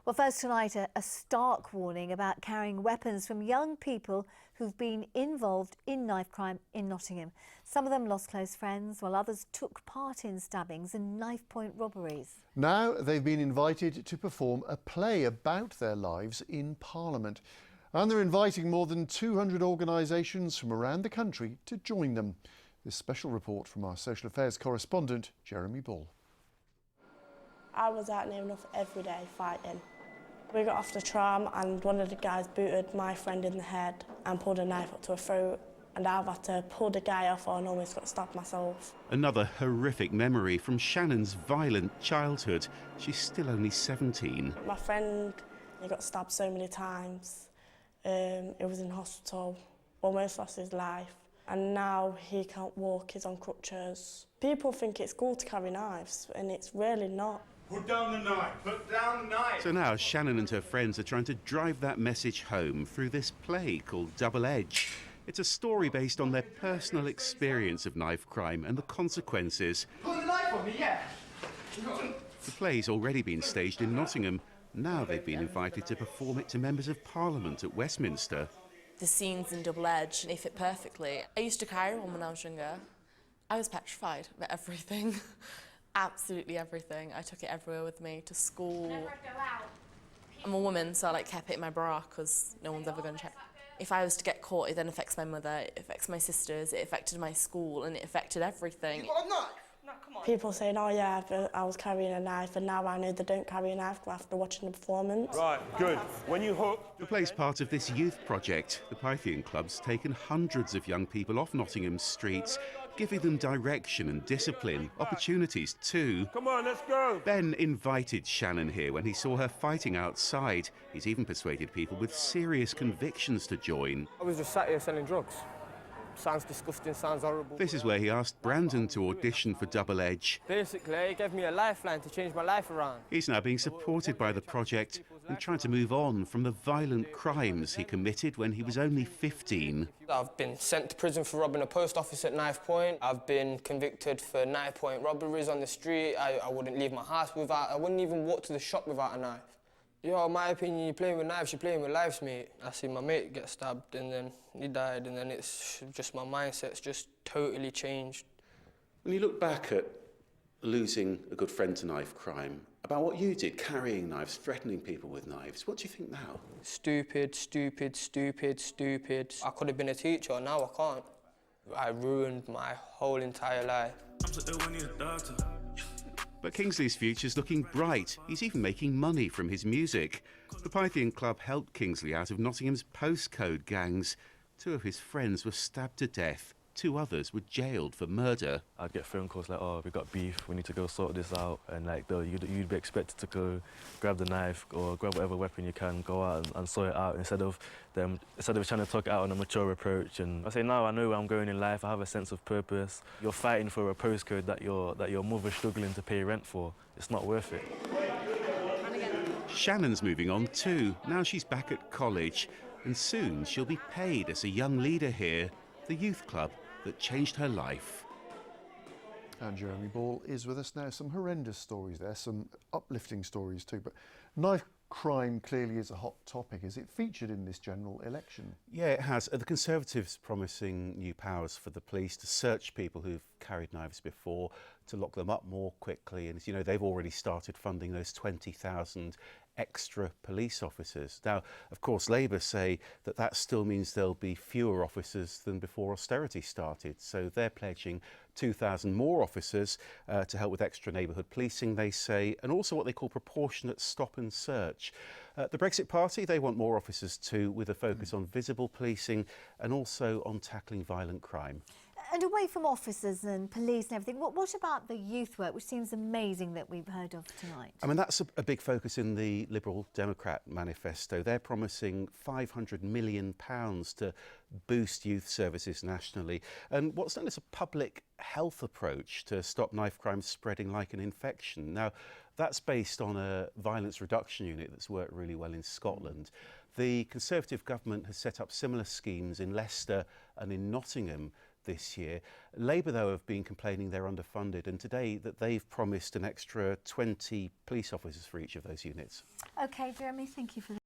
Well, first tonight, a stark warning about carrying weapons from young people who've been involved in knife crime in Nottingham. Some of them lost close friends, while others took part in stabbings and knife-point robberies. Now they've been invited to perform a play about their lives in Parliament. And they're inviting more than 200 organisations from around the country to join them. This special report from our social affairs correspondent, Jeremy Ball. I was out near enough every day fighting. We got off the tram and one of the guys booted my friend in the head and pulled a knife up to her throat, and I've had to pull the guy off or I almost got stabbed myself. Another horrific memory from Shannon's violent childhood. She's still only 17. My friend, he got stabbed so many times. He was in hospital, almost lost his life, and now he can't walk, he's on crutches. People think it's cool to carry knives, and it's really not. Put down the knife! Put down the knife! So now Shannon and her friends are trying to drive that message home through this play called Double Edge. It's a story based on their personal experience of knife crime and the consequences. Put the knife on me, yeah! The play's already been staged in Nottingham. Now they've been invited to perform it to members of Parliament at Westminster. The scenes in Double Edge, and they fit perfectly. I used to carry one when I was younger. I was petrified of everything. Absolutely everything. I took it everywhere with me, to school. Never go out. I'm a woman, so I kept it in my bra because no one's ever going to check. If I was to get caught, it then affects my mother, it affects my sisters, it affected my school, and it affected everything. You got a knife? No, come on. People saying, oh yeah, I was carrying a knife, and now I know they don't carry a knife after watching the performance. Right, good. When you hook... The play's part of this youth project. The Pythian Club's taken hundreds of young people off Nottingham's streets, giving them direction and discipline, opportunities too. Come on, let's go! Ben invited Shannon here when he saw her fighting outside. He's even persuaded people with serious convictions to join. I was just sat here selling drugs. Sounds disgusting, sounds horrible. This is where he asked Brandon to audition for Double Edge. Basically, he gave me a lifeline to change my life around. He's now being supported by the project and trying to move on from the violent crimes he committed when he was only 15. I've been sent to prison for robbing a post office at knifepoint. I've been convicted for knifepoint robberies on the street. I wouldn't leave my house without, I wouldn't even walk to the shop without a knife. Yo, in my opinion, you're playing with knives, you're playing with lives, mate. I see my mate get stabbed and then he died, and then it's just my mindset's just totally changed. When you look back at losing a good friend to knife crime, about what you did, carrying knives, threatening people with knives, what do you think now? Stupid, stupid, stupid, stupid. I could have been a teacher, now I can't. I ruined my whole entire life. I'm so ill when you're a doctor. But Kingsley's future's looking bright. He's even making money from his music. The Pythian Club helped Kingsley out of Nottingham's postcode gangs. 2 of his friends were stabbed to death. 2 others were jailed for murder. I'd get phone calls like, oh, we got beef, we need to go sort this out. And like, you'd be expected to go grab the knife or grab whatever weapon you can, go out and sort it out instead of trying to talk it out on a mature approach. And I say, now I know where I'm going in life, I have a sense of purpose. You're fighting for a postcode that your mother's struggling to pay rent for. It's not worth it. Shannon's moving on too. Now she's back at college, and soon she'll be paid as a young leader here, the youth club that changed her life. And Jeremy Ball is with us now. Some horrendous stories there, some uplifting stories too, but knife crime clearly is a hot topic. Is it featured in this general election? Yeah, it has. The Conservatives promising new powers for the police to search people who've carried knives before, to lock them up more quickly. And, you know, they've already started funding those 20,000 extra police officers. Now, of course, Labour say that that still means there'll be fewer officers than before austerity started. So they're pledging 2,000 more officers to help with extra neighbourhood policing, they say, and also what they call proportionate stop and search. The Brexit Party, they want more officers too, with a focus on visible policing and also on tackling violent crime. And away from officers and police and everything, what about the youth work, which seems amazing that we've heard of tonight? I mean, that's a big focus in the Liberal Democrat manifesto. They're promising £500 million to boost youth services nationally, and what's known as a public health approach to stop knife crime spreading like an infection. Now, that's based on a violence reduction unit that's worked really well in Scotland. The Conservative government has set up similar schemes in Leicester and in Nottingham this year. Labour, though, have been complaining they're underfunded, and today that they've promised an extra 20 police officers for each of those units. OK, Jeremy, thank you for that.